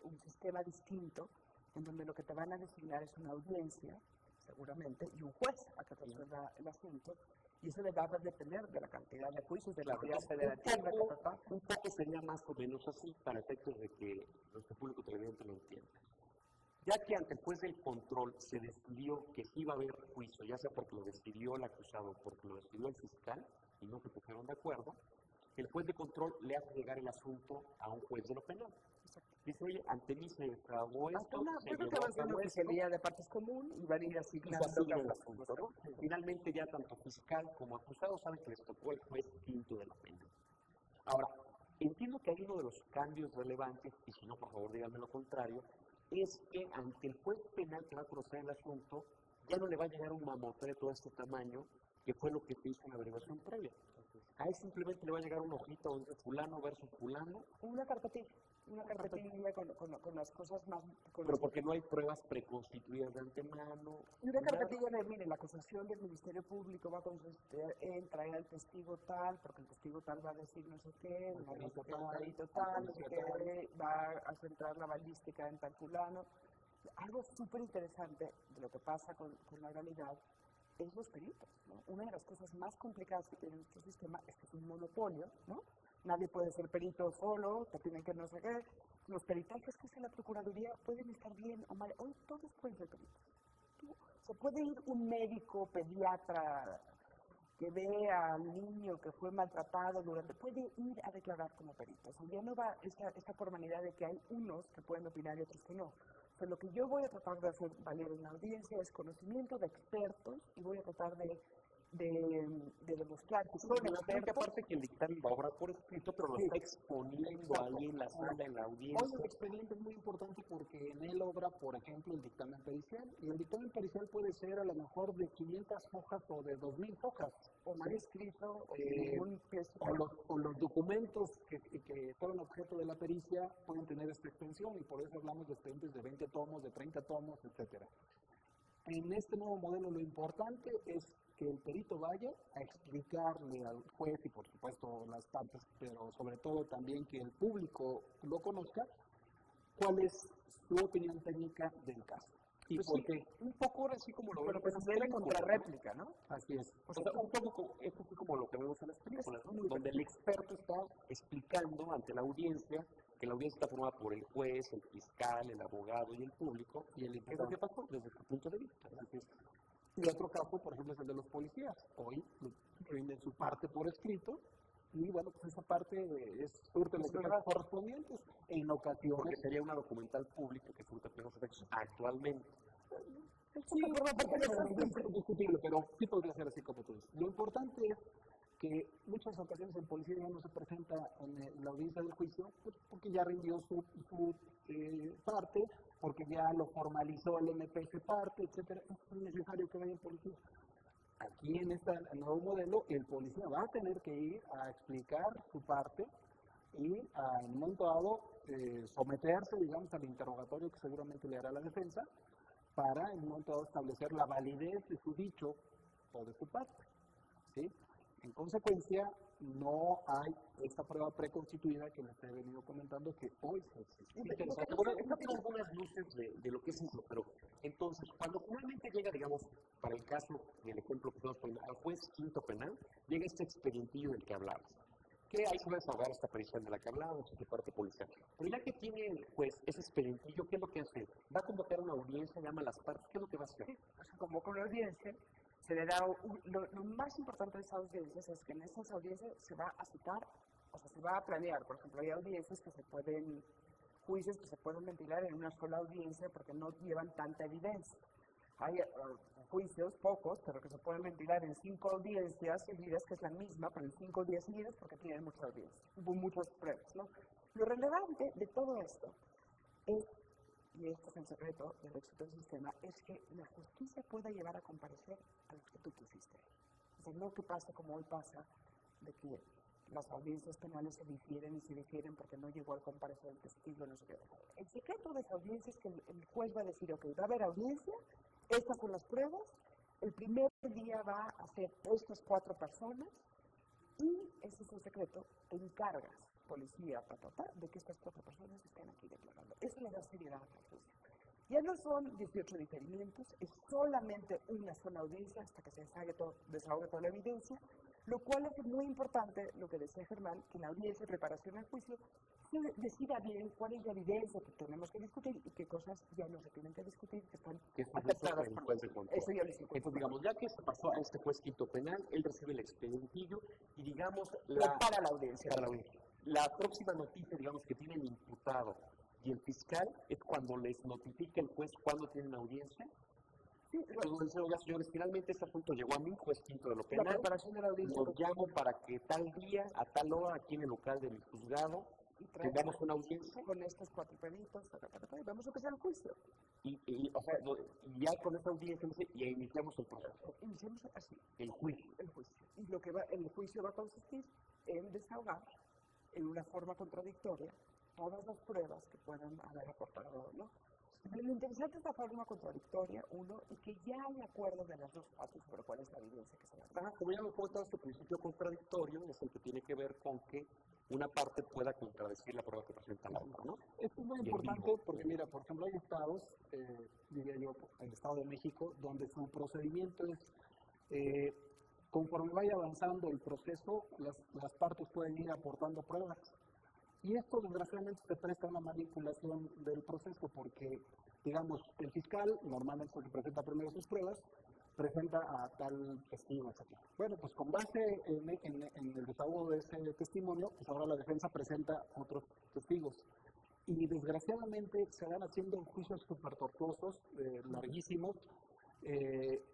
un sistema distinto, en donde lo que te van a designar es una audiencia, seguramente, y un juez a que resuelva el asunto, y eso le va a depender de la cantidad de juicios, de la autoridad federativa. Un poco sería más o menos así, para efectos de que nuestro público televidente lo entienda. Ya que ante el juez del control se decidió que sí iba a haber juicio, ya sea porque lo decidió el acusado o porque lo decidió el fiscal, y no se pusieron de acuerdo, el juez de control le hace llegar el asunto a un juez de lo penal. Dice, oye, ante mí se grabó esto, yo creo que va a ser una fiscalía de partes común y van a ir asignando el asunto, ¿no? Finalmente ya tanto fiscal como acusado saben que les tocó el juez quinto de la pena. Ahora, entiendo que hay uno de los cambios relevantes, y si no, por favor, díganme lo contrario, es que ante el juez penal que va a conocer el asunto, ya no le va a llegar un mamotreto de este tamaño, que fue lo que se hizo en la averiguación previa. Ahí simplemente le va a llegar una hojita donde fulano versus fulano. Una carpetilla con las cosas más... Pero porque no hay pruebas preconstituidas de antemano. Y una carpetilla de, mire, la acusación del Ministerio Público va a consistir en traer al testigo tal, porque el testigo tal va a decir no sé qué, no sé qué, va a centrar la balística en tal fulano. Algo súper interesante de lo que pasa con la realidad es los peritos, ¿no? Una de las cosas más complicadas que tiene nuestro sistema es que es un monopolio, ¿no? Nadie puede ser perito solo, te tienen que no sé qué. Los peritajes que hace la Procuraduría pueden estar bien o mal. Hoy todos pueden ser peritos. Se puede ir un médico, pediatra, que ve al niño que fue maltratado puede ir a declarar como perito. O sea, ya no va esta formalidad de que hay unos que pueden opinar y otros que no. O sea, lo que yo voy a tratar de hacer valer en la audiencia es conocimiento de expertos y voy a tratar de demostrar que son expertos. Aparte que el dictamen va a obrar por escrito, pero lo está exponiendo ahí en la sala, en la audiencia. Hoy el expediente es muy importante porque en él obra, por ejemplo, el dictamen pericial. Y el dictamen pericial puede ser a lo mejor de 500 hojas o de 2000 hojas. O mal escrito, o los documentos que fueron objeto de la pericia pueden tener esta extensión, y por eso hablamos de expedientes de 20 tomos, de 30 tomos, etcétera. En este nuevo modelo lo importante es que el perito vaya a explicarle al juez y por supuesto las partes, pero sobre todo también que el público lo conozca, cuál es su opinión técnica del caso. Y pues porque un poco ahora sí como lo vemos. Pero pues debe contrarréplica, ¿no? Así es. O sea, un poco esto es como lo que vemos en las películas, ¿no? Donde el experto está explicando ante la audiencia, que la audiencia está formada por el juez, el fiscal, el abogado y el público, y el qué es lo que pasó desde su punto de vista. Así es. Y otro caso, por ejemplo, es el de los policías. Hoy rinden su parte por escrito, y bueno, pues esa parte surte los efectos correspondientes en ocasiones. Porque sería una documental pública que surte los efectos actualmente. Sí, es discutible, pero sí podría ser así como tú dices. Lo importante es que muchas ocasiones el policía ya no se presenta en la audiencia del juicio, pues porque ya rindió su parte, porque ya lo formalizó el MPS parte, etcétera. Es necesario que vaya el policía. Aquí en este nuevo modelo, el policía va a tener que ir a explicar su parte y en un momento dado someterse, digamos, al interrogatorio que seguramente le hará la defensa, para en un momento dado establecer la validez de su dicho o de su parte, ¿sí? En consecuencia, no hay esta prueba preconstituida que les he venido comentando que hoy se existe. Bueno, esto tiene algunas luces de lo que es eso, pero entonces, cuando finalmente llega, digamos, para el caso del ejemplo que estamos poniendo, al juez quinto penal, llega este expedientillo del que hablabas, que ahí se va a desahogar esta pericial de la que hablábamos, esta parte policial. Pero ya que tiene el juez ese expedientillo, ¿qué es lo que hace? Va a convocar una audiencia, llama a las partes, ¿qué es lo que va a hacer? O sea, convoca una audiencia, se le da lo más importante de esas audiencias es que en esas audiencias se va a citar, o sea, se va a planear. Por ejemplo, hay audiencias juicios que se pueden ventilar en una sola audiencia porque no llevan tanta evidencia. Hay juicios, pocos, pero que se pueden ventilar en 5 audiencias seguidas, que es la misma, pero en 5 días seguidos porque tienen muchas audiencias, hubo muchas pruebas, ¿no? Lo relevante de todo esto es, y esto es el secreto del éxito del sistema, es que la justicia pueda llevar a comparecer a los que tú pusiste. O sea, no que pasa como hoy pasa, de que las audiencias penales se difieren porque no llegó a comparecer el testigo, no sé qué. El secreto de esa audiencia es que el juez va a decir, ok, va a haber audiencia Estas son las pruebas. El primer día va a ser estas 4 personas y, ese es el secreto, te encargas, policía, de que estas 4 personas estén aquí declarando. Eso le da seriedad al juicio. Ya no son 18 diferimientos, es solamente una sola audiencia hasta que se desahogue toda la evidencia, lo cual es muy importante, lo que decía Germán, que la audiencia de preparación al juicio se decida bien cuál es la evidencia que tenemos que discutir y qué cosas ya no se tienen que discutir, que están afectadas por juez de control. eso. Ya lo hicimos. Entonces, digamos, ya que se pasó a este juez quinto penal, él recibe el expedientillo y, digamos, para la audiencia. La próxima noticia, digamos, que tiene el imputado y el fiscal es cuando les notifica el juez cuándo tienen audiencia. Sí, entonces dice, oiga, señores, finalmente este asunto llegó a mí, juez quinto de lo penal. La preparación de la audiencia. Los llamo para que tal día, a tal hora, aquí en el local de mi juzgado, tengamos una audiencia. Con estos 4 peritos, vamos a empezar el juicio. O sea, ya con esta audiencia, y iniciamos el proceso. Iniciamos así. El juicio. El juicio. Y el juicio va a consistir en desahogar, en una forma contradictoria, todas las pruebas que puedan haber aportado, ¿no? Lo interesante de esta forma contradictoria, uno, es que ya hay acuerdo de las dos partes sobre cuál es la evidencia que se va a dar. Como ya hemos comentado, este principio contradictorio es el que tiene que ver con que una parte pueda contradecir la prueba que presenta la otra, ¿no? Esto es muy importante porque, mira, por ejemplo, hay estados, diría yo, el Estado de México, donde su procedimiento es, conforme vaya avanzando el proceso, las partes pueden ir aportando pruebas. Y esto, desgraciadamente, se presta a una manipulación del proceso porque, digamos, el fiscal, normalmente el que presenta primero sus pruebas, presenta a tal testigo, etc. Bueno, pues con base en el desahogo de ese testimonio, pues ahora la defensa presenta otros testigos. Y desgraciadamente se van haciendo juicios súper tortuosos, larguísimos,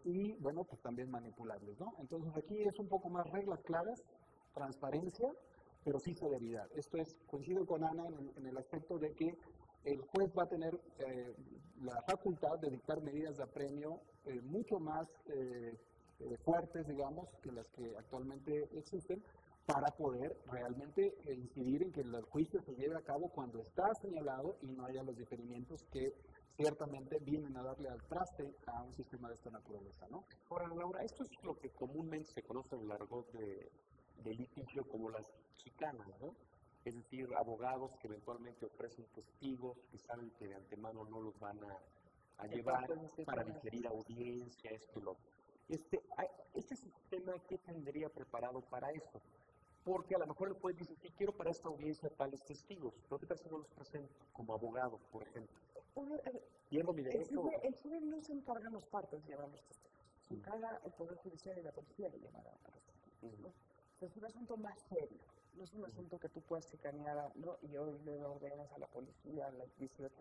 y bueno, pues también manipulables, ¿no? Entonces aquí es un poco más reglas claras, transparencia, pero sí severidad. Esto es, coincido con Ana en el aspecto de que el juez va a tener la facultad de dictar medidas de apremio mucho más fuertes, digamos, que las que actualmente existen, para poder realmente incidir en que el juicio se lleve a cabo cuando está señalado y no haya los diferimientos que ciertamente vienen a darle al traste a un sistema de esta naturaleza, ¿no? Ahora, Laura, esto es lo que comúnmente se conoce a lo largo de litigio como las chicanas, ¿no? Es decir, abogados que eventualmente ofrecen testigos que saben que de antemano no los van a llevar para diferir audiencia, esto y lo otro. Este sistema, ¿qué tendría preparado para eso? Porque a lo mejor el juez dice, sí, quiero para esta audiencia tales testigos, pero ¿qué tal si no los presento como abogado, por ejemplo? ¿Pierdo mi derecho? El juez no se encarga los partes de llevar los testigos. Se encarga el Poder Judicial y la policía de llevar a los testigos, ¿no? Es un asunto más serio, no es un asunto que tú puedas chicanear, ¿no? Y hoy le ordenas a la policía, la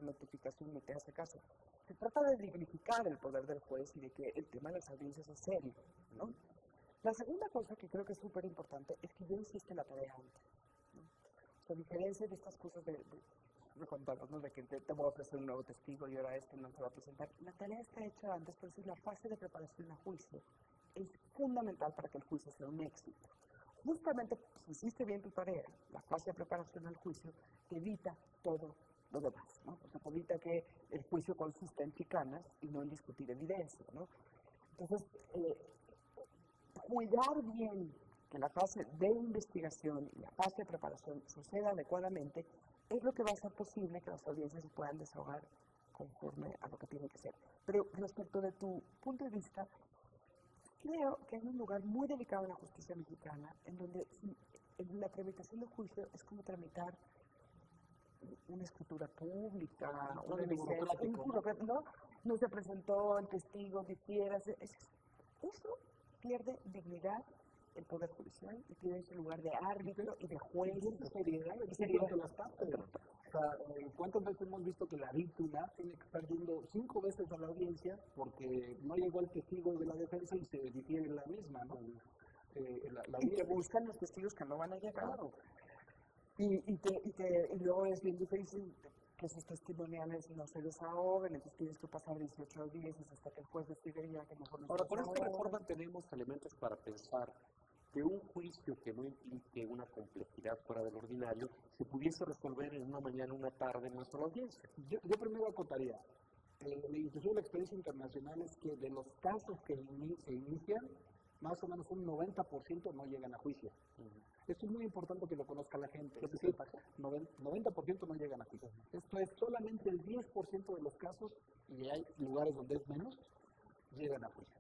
notificación no te hace caso. Se trata de dignificar el poder del juez y de que el tema de las audiencias es serio, ¿no? La segunda cosa que creo que es súper importante es que ya hiciste la tarea antes, ¿no? O sea, a diferencia de estas cosas de contarnos, ¿no? De que te voy a ofrecer un nuevo testigo y ahora este no se va a presentar. La tarea está hecha antes, por eso la fase de preparación al juicio es fundamental para que el juicio sea un éxito. Justamente, si hiciste bien tu tarea, la fase de preparación al juicio te evita todo lo demás, ¿no? O sea, te evita que el juicio consista en chicanas y no en discutir evidencia, ¿no? Entonces, cuidar bien que la fase de investigación y la fase de preparación suceda adecuadamente es lo que va a hacer posible que las audiencias se puedan desahogar conforme a lo que tiene que ser. Pero respecto de tu punto de vista, creo que hay un lugar muy delicado en la justicia mexicana en donde en la tramitación del juicio es como tramitar una escritura pública, una licencia, ¿no? No se presentó el testigo, difieras. Eso pierde dignidad el Poder Judicial y tiene ese lugar de árbitro y de juez. Y seriedad de las partes. O sea, ¿cuántas veces hemos visto que la víctima tiene que estar yendo 5 veces a la audiencia porque no llegó el testigo de la defensa y se difiere la misma, ¿no? Y que buscan los testigos que no van a llegar. Claro. Y luego es bien difícil que esos testimoniales no se desahoguen, entonces tienes que pasar 18 días hasta que el juez decide ya que mejor no. Ahora, con esta reforma tenemos elementos para pensar que un juicio que no implique una complejidad fuera del ordinario se pudiese resolver en una mañana, una tarde, en una sola audiencia. Yo primero acotaría, incluso la experiencia internacional es que de los casos que se inician, más o menos un 90% no llegan a juicio. Esto es muy importante que lo conozca la gente. Es decir, 90% no llegan a juicio. Esto es solamente el 10% de los casos, y hay lugares donde es menos, llegan a juicio.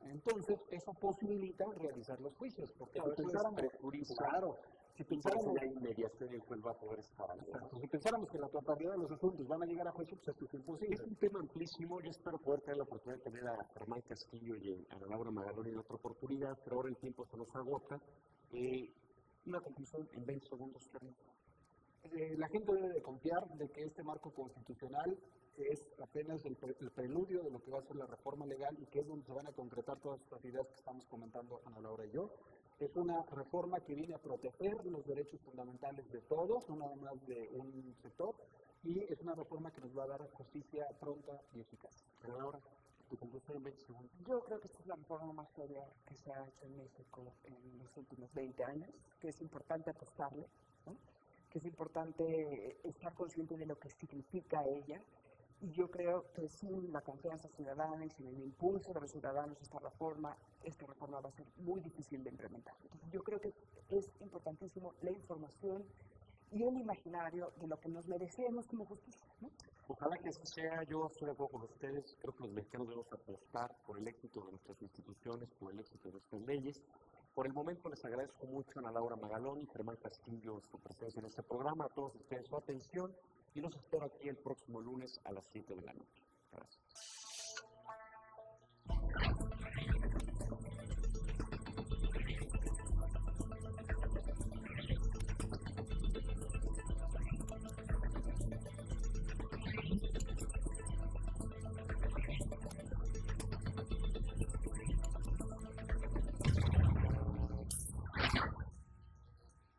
Entonces, eso posibilita realizar los juicios. Porque Claro, si pensáramos, claro, si pensáramos, hay inmediación y el juez va a poder estar ahí. si pensáramos que la totalidad de los asuntos van a llegar a juicio, pues esto es imposible. Es un tema amplísimo. Yo espero poder tener la oportunidad de tener a Germán Castillo y a Laura Magalón en otra oportunidad, pero ahora el tiempo se nos agota. Una conclusión en 20 segundos, Germán. La gente debe de confiar de que este marco constitucional es apenas el preludio de lo que va a ser la reforma legal y que es donde se van a concretar todas estas ideas que estamos comentando Ana Laura y yo. Es una reforma que viene a proteger los derechos fundamentales de todos, no nada más de un sector, y es una reforma que nos va a dar justicia pronta y eficaz. Ana Laura, tu conclusión en 20 segundos. Yo creo que esta es la reforma más seria que se ha hecho en México en los últimos 20 años, que es importante apostarle, ¿no? Que es importante estar consciente de lo que significa ella. Y yo creo que sin la confianza ciudadana y sin el impulso de los ciudadanos esta reforma va a ser muy difícil de implementar. Entonces, yo creo que es importantísimo la información y el imaginario de lo que nos merecemos como justicia, ¿no? Ojalá que así sea. Yo estoy de acuerdo con ustedes. Creo que los mexicanos debemos apostar por el éxito de nuestras instituciones, por el éxito de nuestras leyes. Por el momento les agradezco mucho a Ana Laura Magalón y Germán Castillo su presencia en este programa, a todos ustedes su atención y los espero aquí el próximo lunes a las 7 de la noche. Gracias.